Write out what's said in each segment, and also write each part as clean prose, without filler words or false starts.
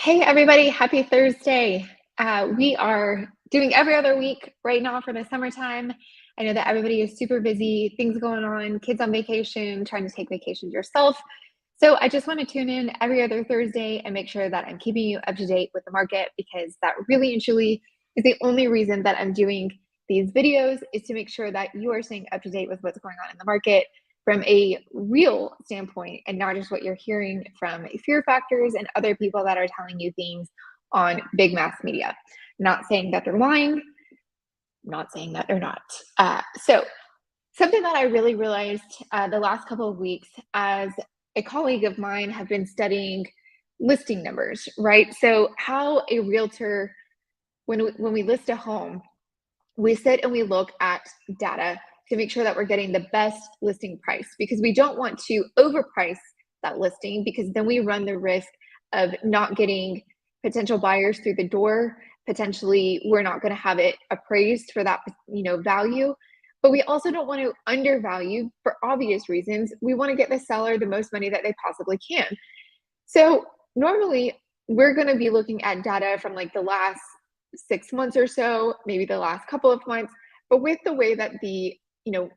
Hey everybody, happy Thursday. We are doing every other week right now for the summertime. I know that everybody is super busy, things going on, kids on vacation, trying to take vacations yourself. So I just want to tune in every other Thursday and make sure that I'm keeping you up to date with the market because that really and truly is the only reason that I'm doing these videos is to make sure that you are staying up to date with what's going on in the market from a real standpoint and not just what you're hearing from fear factors and other people that are telling you things on big mass media. Not saying that they're lying, not saying that they're not. So, something that I really realized the last couple of weeks as a colleague of mine have been studying listing numbers, right? So, how a realtor, when we list a home, we sit and we look at data to make sure that we're getting the best listing price because we don't want to overprice that listing because then we run the risk of not getting potential buyers through the door. Potentially, we're not going to have it appraised for that, value. But we also don't want to undervalue for obvious reasons. We want to get the seller the most money that they possibly can. So normally we're going to be looking at data from like the last 6 months or so, maybe the last couple of months. But with the way that the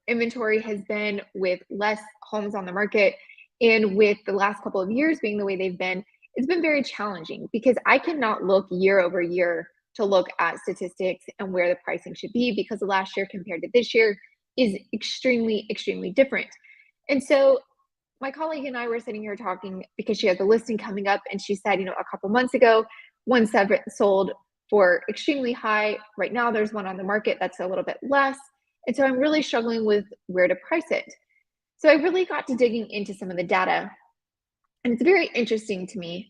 inventory has been with less homes on the market and with the last couple of years being the way they've been, it's been very challenging because I cannot look year over year to look at statistics and where the pricing should be because last year compared to this year is extremely, extremely different. And so my colleague and I were sitting here talking because she has a listing coming up and she said, a couple months ago, one sold for extremely high. Right now, there's one on the market that's a little bit less. And so I'm really struggling with where to price it. So I really got to digging into some of the data. And it's very interesting to me.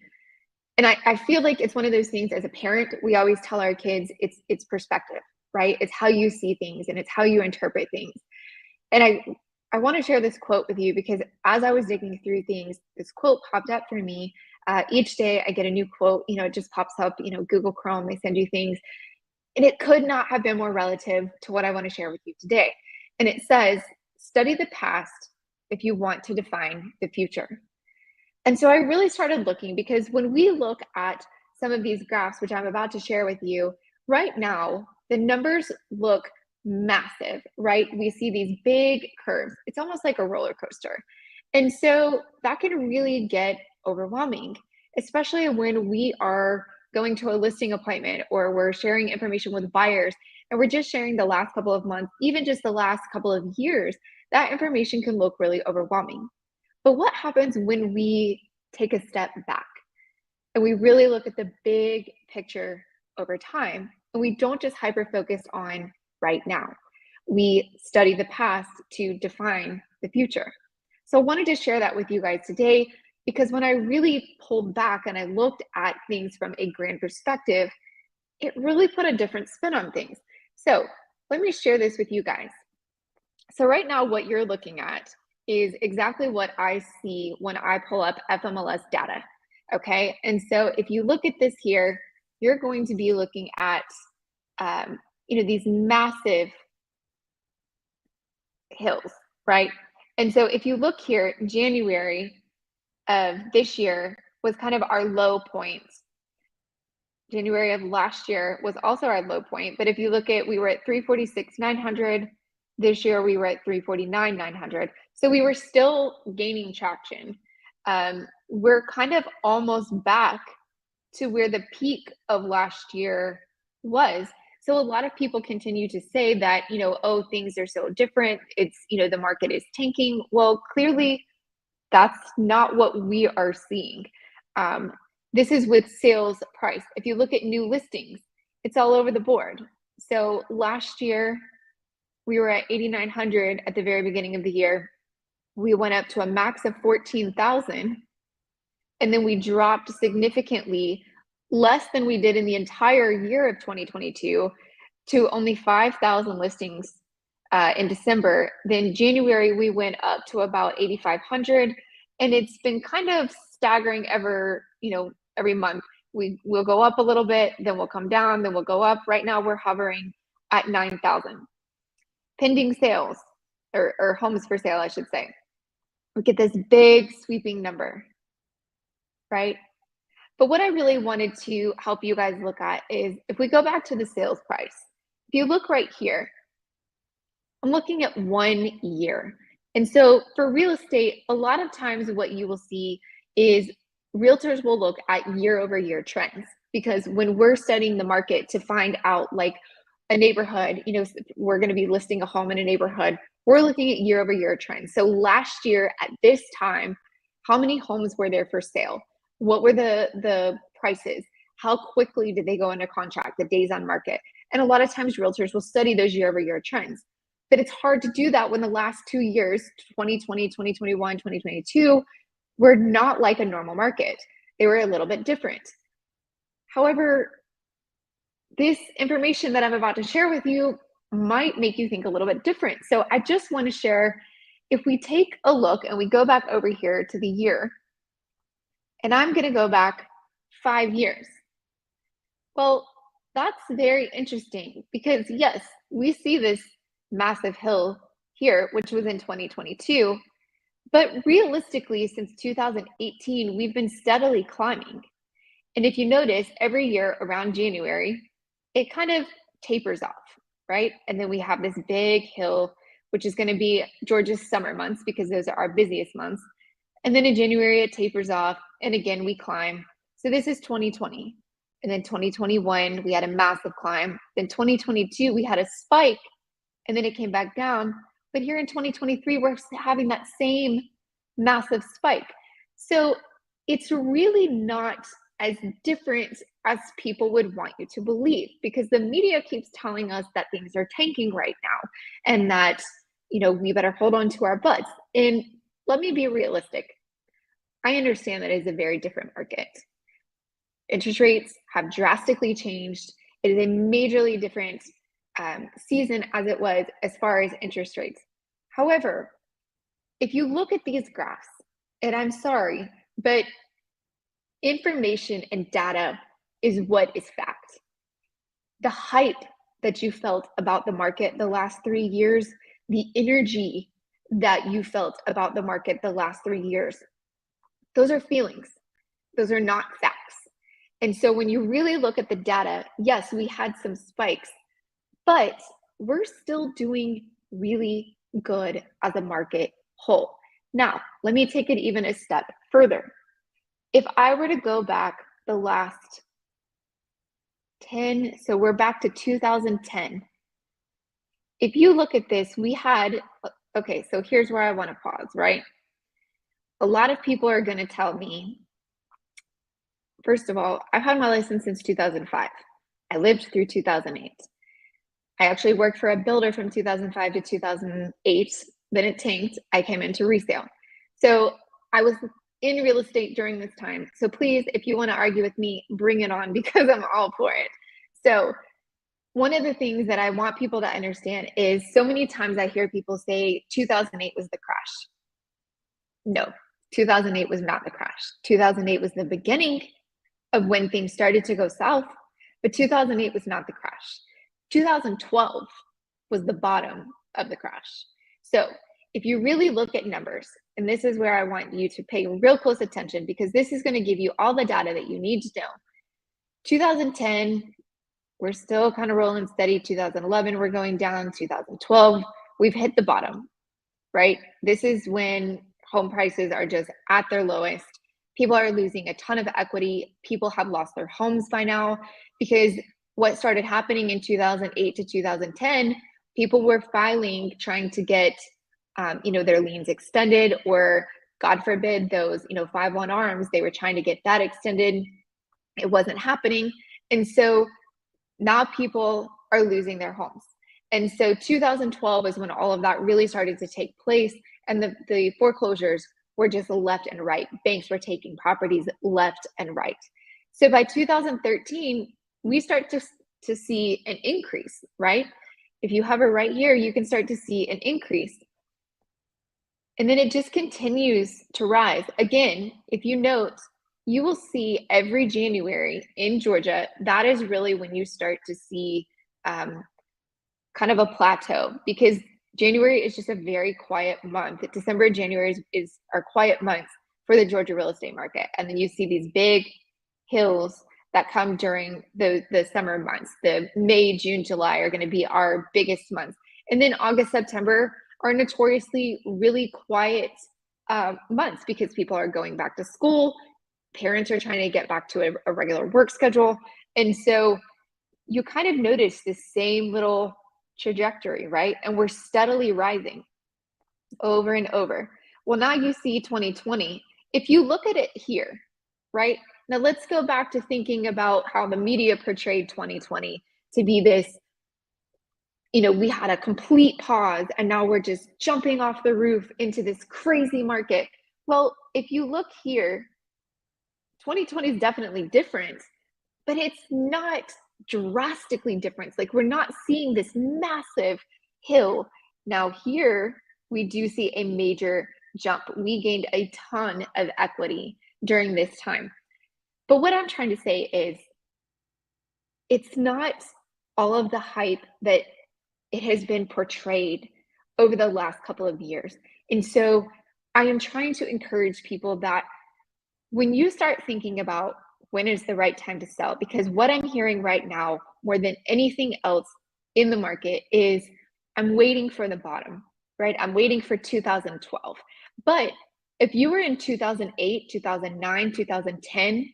And I feel like it's one of those things as a parent, we always tell our kids it's perspective, right? It's how you see things and it's how you interpret things. And I want to share this quote with you because as I was digging through things, this quote popped up for me. Each day I get a new quote, it just pops up, Google Chrome, they send you things. And it could not have been more relative to what I want to share with you today. And it says, study the past if you want to define the future. And so I really started looking because when we look at some of these graphs, which I'm about to share with you, right now, the numbers look massive, right? We see these big curves. It's almost like a roller coaster. And so that can really get overwhelming, especially when we are going to a listing appointment or we're sharing information with buyers and we're just sharing the last couple of months, even just the last couple of years, that information can look really overwhelming. But what happens when we take a step back and we really look at the big picture over time and we don't just hyper focus on right now? We study the past to define the future. So I wanted to share that with you guys today because when I really pulled back and I looked at things from a grand perspective, it really put a different spin on things. So let me share this with you guys. So right now, what you're looking at is exactly what I see when I pull up FMLS data. Okay. And so if you look at this here, you're going to be looking at, these massive hills, right? And so if you look here, January of this year was kind of our low point. January of last year was also our low point. But if you look at, we were at 346,900. This year we were at 349,900. So we were still gaining traction. We're kind of almost back to where the peak of last year was. So a lot of people continue to say that, oh, things are so different. It's, the market is tanking. Well, clearly that's not what we are seeing. This is with sales price. If you look at new listings, it's all over the board. So last year, we were at 8,900 at the very beginning of the year. We went up to a max of 14,000, and then we dropped significantly less than we did in the entire year of 2022 to only 5,000 listings in December. Then January, we went up to about 8,500, and it's been kind of staggering every month. We'll go up a little bit, then we'll come down, then we'll go up. Right now, we're hovering at 9,000. Pending sales, or homes for sale, I should say. We get this big sweeping number, right? But what I really wanted to help you guys look at is if we go back to the sales price, if you look right here, I'm looking at 1 year. And so for real estate, a lot of times what you will see is realtors will look at year over year trends, because when we're studying the market to find out like a neighborhood, we're going to be listing a home in a neighborhood, we're looking at year over year trends. So last year at this time, how many homes were there for sale? What were the prices? How quickly did they go under contract, the days on market? And a lot of times realtors will study those year over year trends. But it's hard to do that when the last 2 years, 2020, 2021, 2022, were not like a normal market. They were a little bit different. However, this information that I'm about to share with you might make you think a little bit different. So I just want to share, if we take a look and we go back over here to the year, and I'm going to go back 5 years. Well, that's very interesting because yes, we see this massive hill here, which was in 2022. But realistically, since 2018, we've been steadily climbing. And if you notice, every year around January, it kind of tapers off, right? And then we have this big hill, which is going to be Georgia's summer months because those are our busiest months. And then in January, it tapers off. And again, we climb. So this is 2020. And then 2021, we had a massive climb. Then 2022, we had a spike. And then it came back down. But here in 2023, we're having that same massive spike. So it's really not as different as people would want you to believe, because the media keeps telling us that things are tanking right now and that, we better hold on to our butts. And let me be realistic. I understand that it is a very different market. Interest rates have drastically changed. It is a majorly different season as it was as far as interest rates. However, if you look at these graphs, and I'm sorry, but information and data is what is fact. The hype that you felt about the market the last 3 years, the energy that you felt about the market the last 3 years, those are feelings. Those are not facts. And so when you really look at the data, yes, we had some spikes, but we're still doing really good as a market whole. Now, let me take it even a step further. If I were to go back the last 10, so we're back to 2010. If you look at this, we had, okay, so here's where I want to pause, right? A lot of people are going to tell me, first of all, I've had my license since 2005. I lived through 2008. I actually worked for a builder from 2005 to 2008. Then it tanked. I came into resale. So I was in real estate during this time. So please, if you want to argue with me, bring it on because I'm all for it. So one of the things that I want people to understand is so many times I hear people say 2008 was the crash. No, 2008 was not the crash. 2008 was the beginning of when things started to go south, but 2008 was not the crash. 2012 was the bottom of the crash. So if you really look at numbers, and this is where I want you to pay real close attention because this is going to give you all the data that you need to know. 2010, we're still kind of rolling steady. 2011, we're going down. 2012, we've hit the bottom, right? This is when home prices are just at their lowest. People are losing a ton of equity. People have lost their homes by now because what started happening in 2008 to 2010, people were filing, trying to get, their liens extended, or God forbid, those, 5-1 arms, they were trying to get that extended. It wasn't happening. And so now people are losing their homes. And so 2012 is when all of that really started to take place. And the foreclosures were just left and right. Banks were taking properties left and right. So by 2013, we start to see an increase, right? If you hover right here, you can start to see an increase. And then it just continues to rise. Again, if you note, you will see every January in Georgia, that is really when you start to see kind of a plateau, because January is just a very quiet month. December and January are quiet months for the Georgia real estate market. And then you see these big hills that come during the summer months. The May, June, July are going to be our biggest months. And then August, September are notoriously really quiet months because people are going back to school. Parents are trying to get back to a regular work schedule. And so you kind of notice the same little trajectory, right? And we're steadily rising over and over. Well, now you see 2020. If you look at it here, right? Now let's go back to thinking about how the media portrayed 2020 to be this, we had a complete pause and now we're just jumping off the roof into this crazy market. Well, if you look here, 2020 is definitely different, but it's not drastically different. Like we're not seeing this massive hill. Now here we do see a major jump. We gained a ton of equity during this time. But what I'm trying to say is it's not all of the hype that it has been portrayed over the last couple of years. And so I am trying to encourage people that when you start thinking about when is the right time to sell, because what I'm hearing right now more than anything else in the market is I'm waiting for the bottom, right? I'm waiting for 2012. But if you were in 2008, 2009, 2010,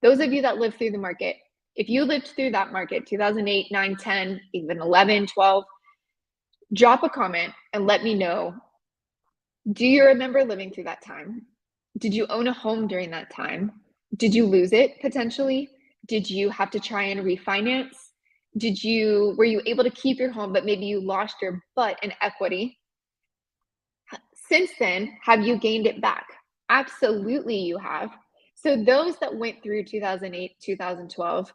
those of you that lived through the market, if you lived through that market, 2008, 9, 10, even 11, 12, drop a comment and let me know. Do you remember living through that time? Did you own a home during that time? Did you lose it potentially? Did you have to try and refinance? Were you able to keep your home, but maybe you lost your butt in equity? Since then, have you gained it back? Absolutely, you have. So those that went through 2008, 2012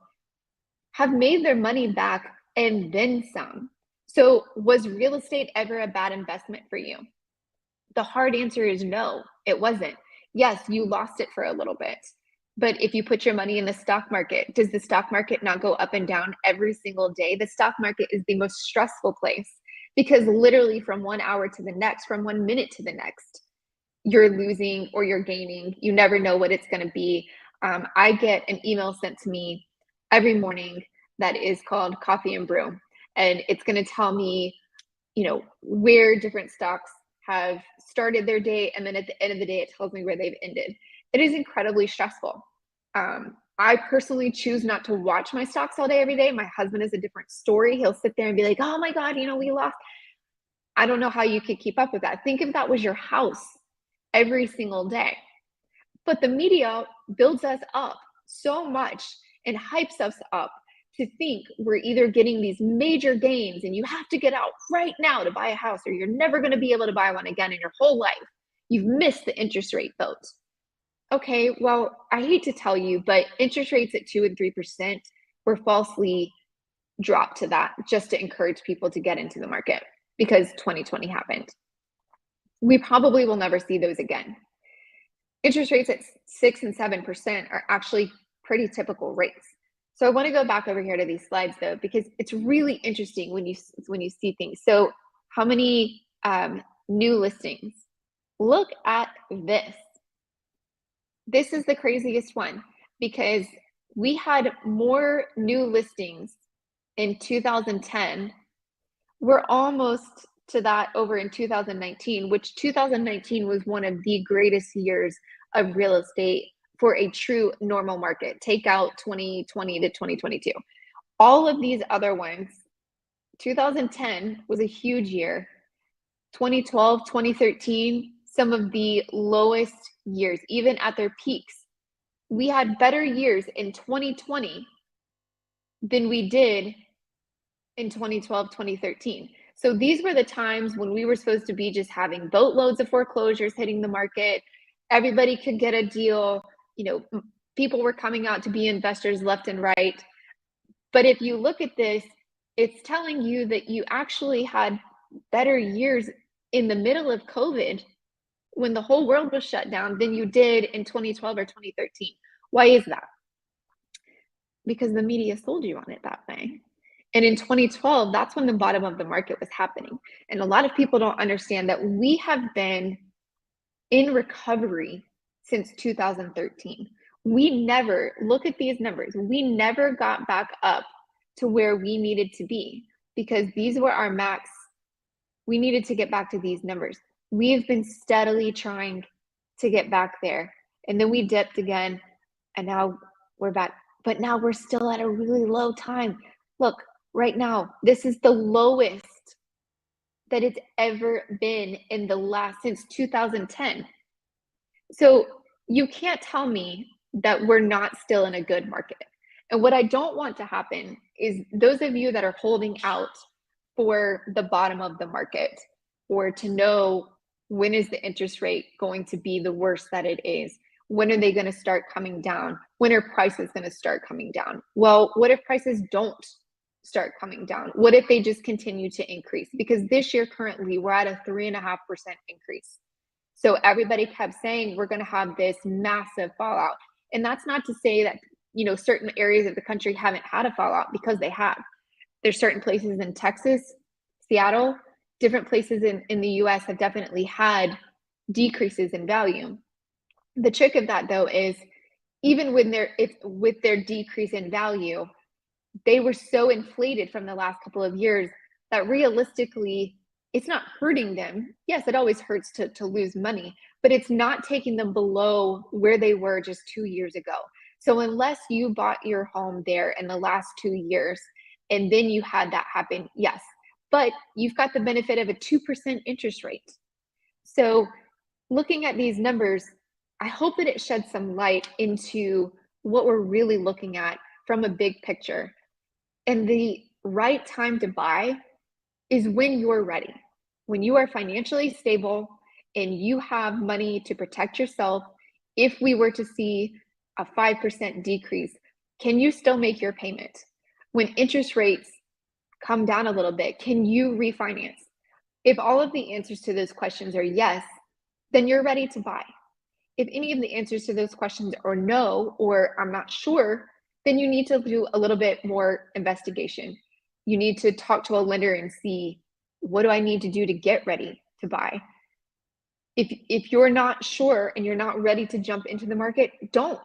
have made their money back and then some. So was real estate ever a bad investment for you? The hard answer is no, it wasn't. Yes, you lost it for a little bit. But if you put your money in the stock market, does the stock market not go up and down every single day? The stock market is the most stressful place because literally from 1 hour to the next, from 1 minute to the next, you're losing or you're gaining. You never know what it's going to be. I get an email sent to me every morning that is called Coffee and Brew. And it's going to tell me, where different stocks have started their day. And then at the end of the day, it tells me where they've ended. It is incredibly stressful. I personally choose not to watch my stocks all day, every day. My husband is a different story. He'll sit there and be like, oh my God, we lost. I don't know how you could keep up with that. Think if that was your house every single day. But the media builds us up so much and hypes us up to think we're either getting these major gains and you have to get out right now to buy a house or you're never going to be able to buy one again in your whole life. You've missed the interest rate boat. Okay, well, I hate to tell you, but interest rates at 2 and 3% were falsely dropped to that just to encourage people to get into the market because 2020 happened. We probably will never see those again. Interest rates at 6 and 7% are actually pretty typical rates. So I want to go back over here to these slides though, because it's really interesting when you see things. So how many new listings? Look at this. This is the craziest one because we had more new listings in 2010. We're almost to that over in 2019, which 2019 was one of the greatest years of real estate for a true normal market. Take out 2020 to 2022. All of these other ones, 2010 was a huge year. 2012, 2013, some of the lowest years, even at their peaks. We had better years in 2020 than we did in 2012, 2013. So these were the times when we were supposed to be just having boatloads of foreclosures hitting the market. Everybody could get a deal. People were coming out to be investors left and right. But if you look at this, it's telling you that you actually had better years in the middle of COVID when the whole world was shut down than you did in 2012 or 2013. Why is that? Because the media sold you on it that way. And in 2012, that's when the bottom of the market was happening. And a lot of people don't understand that we have been in recovery since 2013. We never, look at these numbers, we never got back up to where we needed to be because these were our max. We needed to get back to these numbers. We've been steadily trying to get back there. And then we dipped again, and now we're back. But now we're still at a really low time. Look, right now, this is the lowest that it's ever been in the last since 2010. So you can't tell me that we're not still in a good market. And what I don't want to happen is those of you that are holding out for the bottom of the market or to know when is the interest rate going to be the worst that it is? When are they going to start coming down? When are prices going to start coming down? Well, what if prices don't start coming down? What if they just continue to increase? Because this year currently we're at a 3.5% increase. So everybody kept saying we're going to have this massive fallout. And that's not to say that, certain areas of the country haven't had a fallout, because they have. There's certain places in Texas, Seattle, different places in the US have definitely had decreases in value. The trick of that, though, is even with their decrease in value, they were so inflated from the last couple of years that realistically, it's not hurting them. Yes, it always hurts to lose money, but it's not taking them below where they were just 2 years ago. So unless you bought your home there in the last 2 years and then you had that happen, yes, but you've got the benefit of a 2% interest rate. So looking at these numbers, I hope that it sheds some light into what we're really looking at from a big picture. And the right time to buy is when you're ready, when you are financially stable and you have money to protect yourself. If we were to see a 5% decrease, can you still make your payment? When interest rates come down a little bit, can you refinance? If all of the answers to those questions are yes, then you're ready to buy. If any of the answers to those questions are no, or I'm not sure, then you need to do a little bit more investigation. You need to talk to a lender and see, what do I need to do to get ready to buy? If you're not sure and you're not ready to jump into the market, don't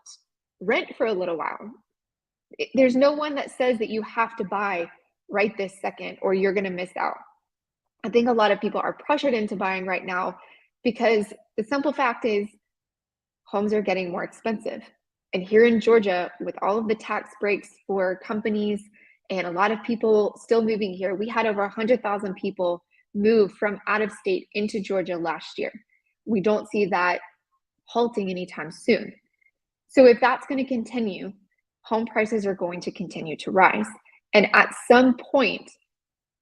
rent for a little while. There's no one that says that you have to buy right this second or you're going to miss out. I think a lot of people are pressured into buying right now because the simple fact is homes are getting more expensive. And here in Georgia, with all of the tax breaks for companies and a lot of people still moving here, we had over 100,000 people move from out of state into Georgia last year. We don't see that halting anytime soon. So if that's going to continue, home prices are going to continue to rise. And at some point,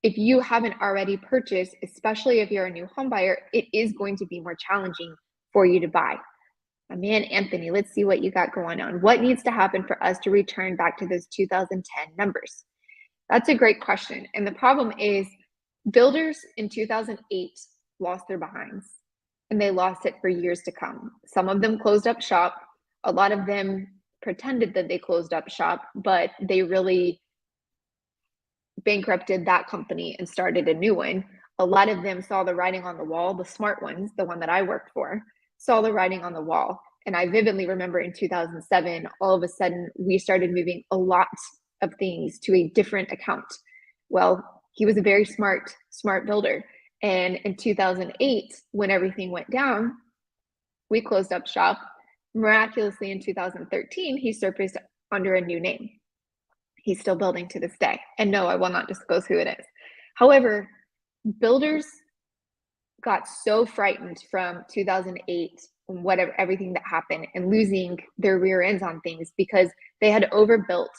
if you haven't already purchased, especially if you're a new home buyer, it is going to be more challenging for you to buy. My man, Anthony, let's see what you got going on. What needs to happen for us to return back to those 2010 numbers? That's a great question. And the problem is builders in 2008 lost their behinds, and they lost it for years to come. Some of them closed up shop. A lot of them pretended that they closed up shop, but they really bankrupted that company and started a new one. A lot of them saw the writing on the wall. The smart ones, the one that I worked for, saw the writing on the wall. And I vividly remember in 2007, all of a sudden, we started moving a lot of things to a different account. Well, he was a very smart builder. And in 2008, when everything went down, we closed up shop. Miraculously, in 2013, he surfaced under a new name. He's still building to this day. And no, I will not disclose who it is. However, builders got so frightened from 2008 and whatever, everything that happened, and losing their rear ends on things because they had overbuilt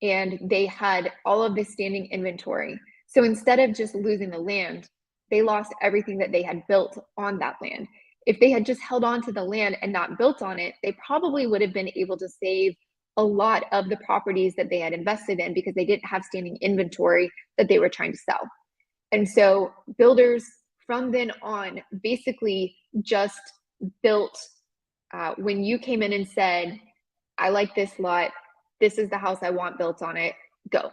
and they had all of this standing inventory. So instead of just losing the land, they lost everything that they had built on that land. If they had just held on to the land and not built on it, they probably would have been able to save a lot of the properties that they had invested in because they didn't have standing inventory that they were trying to sell. And so builders from then on basically just built when you came in and said, I like this lot, this is the house I want built on it, go.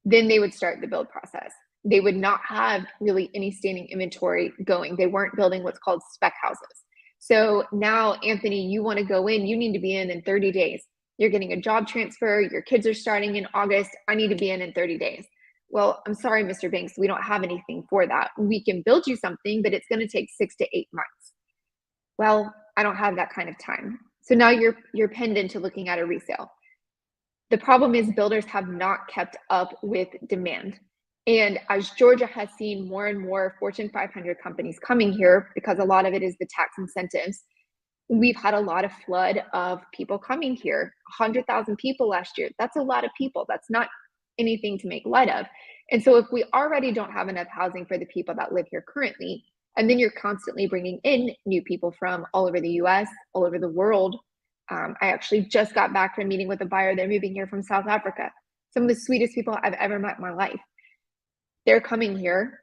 Then they would start the build process. They would not have really any standing inventory going. They weren't building what's called spec houses. So now, Anthony, you want to go in, you need to be in 30 days. You're getting a job transfer, your kids are starting in August. I need to be in 30 days. Well, I'm sorry, Mr. Banks, we don't have anything for that. We can build you something, but it's going to take 6 to 8 months. Well, I don't have that kind of time. So now you're pinned into looking at a resale. The problem is builders have not kept up with demand. And as Georgia has seen more and more Fortune 500 companies coming here, because a lot of it is the tax incentives, we've had a lot of flood of people coming here. 100,000 people last year. That's a lot of people. That's not anything to make light of. And so if we already don't have enough housing for the people that live here currently, and then you're constantly bringing in new people from all over the US, all over the world. I actually just got back from meeting with a buyer. They're moving here from South Africa. Some of the sweetest people I've ever met in my life. They're coming here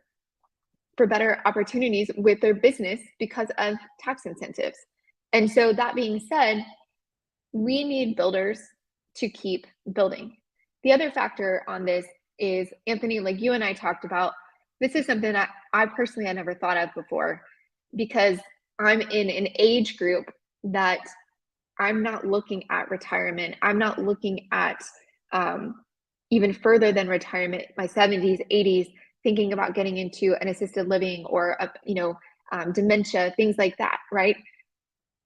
for better opportunities with their business because of tax incentives. And so that being said, we need builders to keep building. The other factor on this is, Anthony, like you and I talked about, this is something that I personally had never thought of before, because I'm in an age group that I'm not looking at retirement. I'm not looking at even further than retirement, my 70s, 80s, thinking about getting into an assisted living or dementia, things like that, right?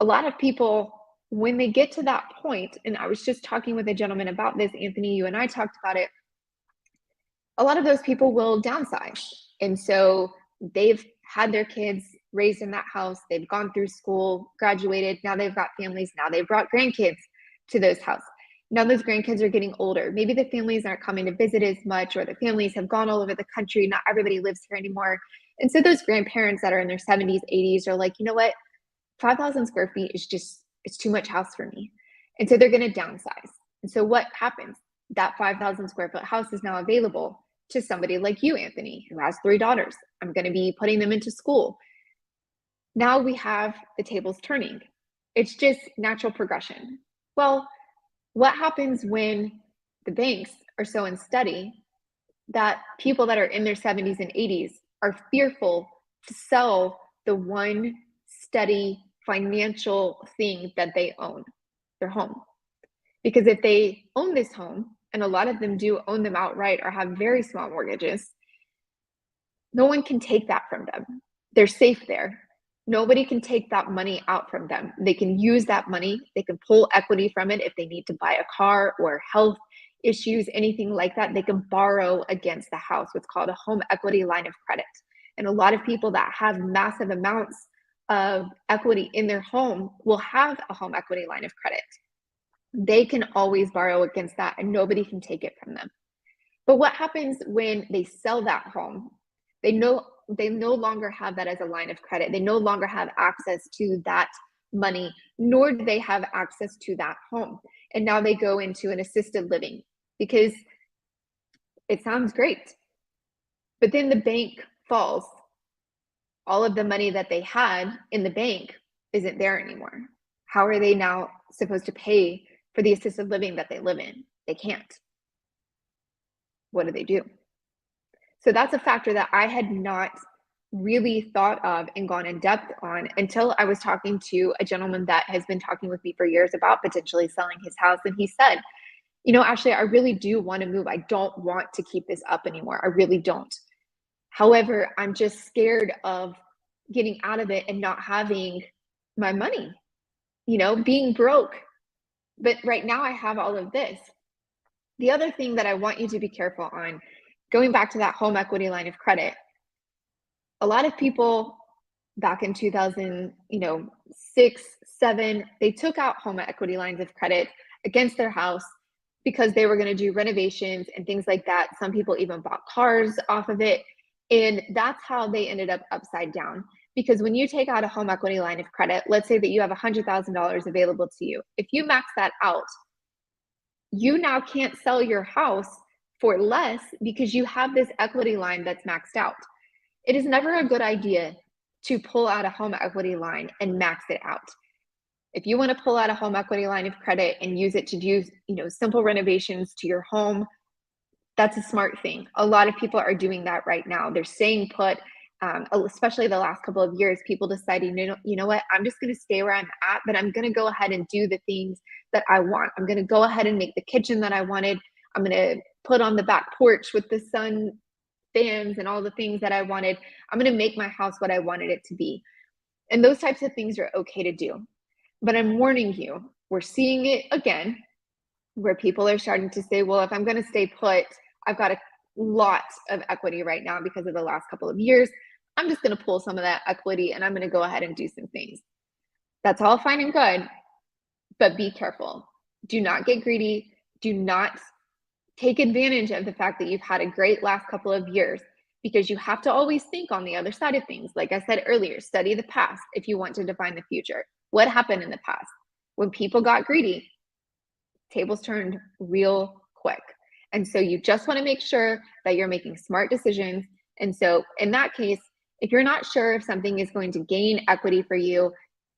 A lot of people, when they get to that point, and I was just talking with a gentleman about this, Anthony, you and I talked about it, a lot of those people will downsize. And so they've had their kids raised in that house, they've gone through school, graduated, now they've got families, now they've brought grandkids to those houses. Now those grandkids are getting older. Maybe the families aren't coming to visit as much, or the families have gone all over the country. Not everybody lives here anymore. And so those grandparents that are in their 70s, 80s are like, you know what? 5,000 square feet is just, it's too much house for me. And so they're going to downsize. And so what happens? That 5,000 square foot house is now available to somebody like you, Anthony, who has 3 daughters. I'm going to be putting them into school. Now we have the tables turning. It's just natural progression. Well, what happens when the banks are so unsteady that people that are in their 70s and 80s are fearful to sell the one steady financial thing that they own, their home? Because if they own this home, and a lot of them do own them outright or have very small mortgages, no one can take that from them. They're safe there. Nobody can take that money out from them. They can use that money. They can pull equity from it if they need to buy a car or health issues, anything like that. They can borrow against the house, what's called a home equity line of credit. And a lot of people that have massive amounts of equity in their home will have a home equity line of credit. They can always borrow against that and nobody can take it from them. But what happens when they sell that home? They no longer have that as a line of credit. They no longer have access to that money, nor do they have access to that home. And now they go into an assisted living because it sounds great. But then the bank falls. All of the money that they had in the bank isn't there anymore. How are they now supposed to pay for the assisted living that they live in? They can't. What do? So that's a factor that I had not really thought of and gone in depth on until I was talking to a gentleman that has been talking with me for years about potentially selling his house. And he said, you know, Ashley, I really do want to move. I don't want to keep this up anymore. I really don't. However, I'm just scared of getting out of it and not having my money, you know, being broke. But right now I have all of this. The other thing that I want you to be careful on, going back to that home equity line of credit, a lot of people back in 2006, 7, they took out home equity lines of credit against their house because they were going to do renovations and things like that. Some people even bought cars off of it. And that's how they ended up upside down. Because when you take out a home equity line of credit, let's say that you have $100,000 available to you. If you max that out, you now can't sell your house for less because you have this equity line that's maxed out. It is never a good idea to pull out a home equity line and max it out. If you want to pull out a home equity line of credit and use it to do, simple renovations to your home, that's a smart thing. A lot of people are doing that right now. They're staying put. especially the last couple of years, people deciding, you know what, I'm just going to stay where I'm at, but I'm going to go ahead and do the things that I want. I'm going to go ahead and make the kitchen that I wanted. I'm going to put on the back porch with the sun fans and all the things that I wanted. I'm going to make my house what I wanted it to be. And those types of things are okay to do. But I'm warning you, we're seeing it again where people are starting to say, well, if I'm going to stay put, I've got a lot of equity right now because of the last couple of years. I'm just going to pull some of that equity and I'm going to go ahead and do some things. That's all fine and good, but be careful. Do not get greedy. Do not take advantage of the fact that you've had a great last couple of years, because you have to always think on the other side of things. Like I said earlier, study the past if you want to define the future. What happened in the past? When people got greedy, tables turned real quick. And so you just want to make sure that you're making smart decisions. And so in that case, if you're not sure if something is going to gain equity for you,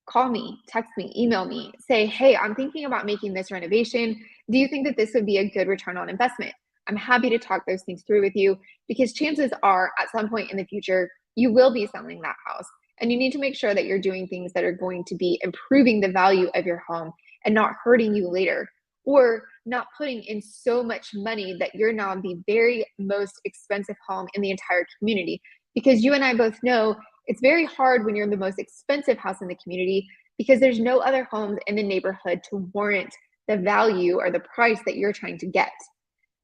call me, text me, email me, say, hey, I'm thinking about making this renovation. Do you think that this would be a good return on investment? I'm happy to talk those things through with you, because chances are at some point in the future, you will be selling that house. And you need to make sure that you're doing things that are going to be improving the value of your home and not hurting you later, or not putting in so much money that you're now the very most expensive home in the entire community. Because you and I both know it's very hard when you're the most expensive house in the community, because there's no other homes in the neighborhood to warrant the value or the price that you're trying to get.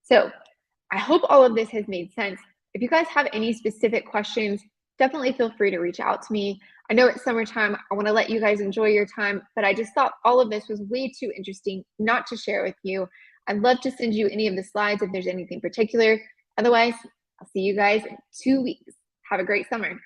So I hope all of this has made sense. If you guys have any specific questions, definitely feel free to reach out to me. I know it's summertime. I want to let you guys enjoy your time, but I just thought all of this was way too interesting not to share with you. I'd love to send you any of the slides if there's anything particular. Otherwise, I'll see you guys in 2 weeks. Have a great summer.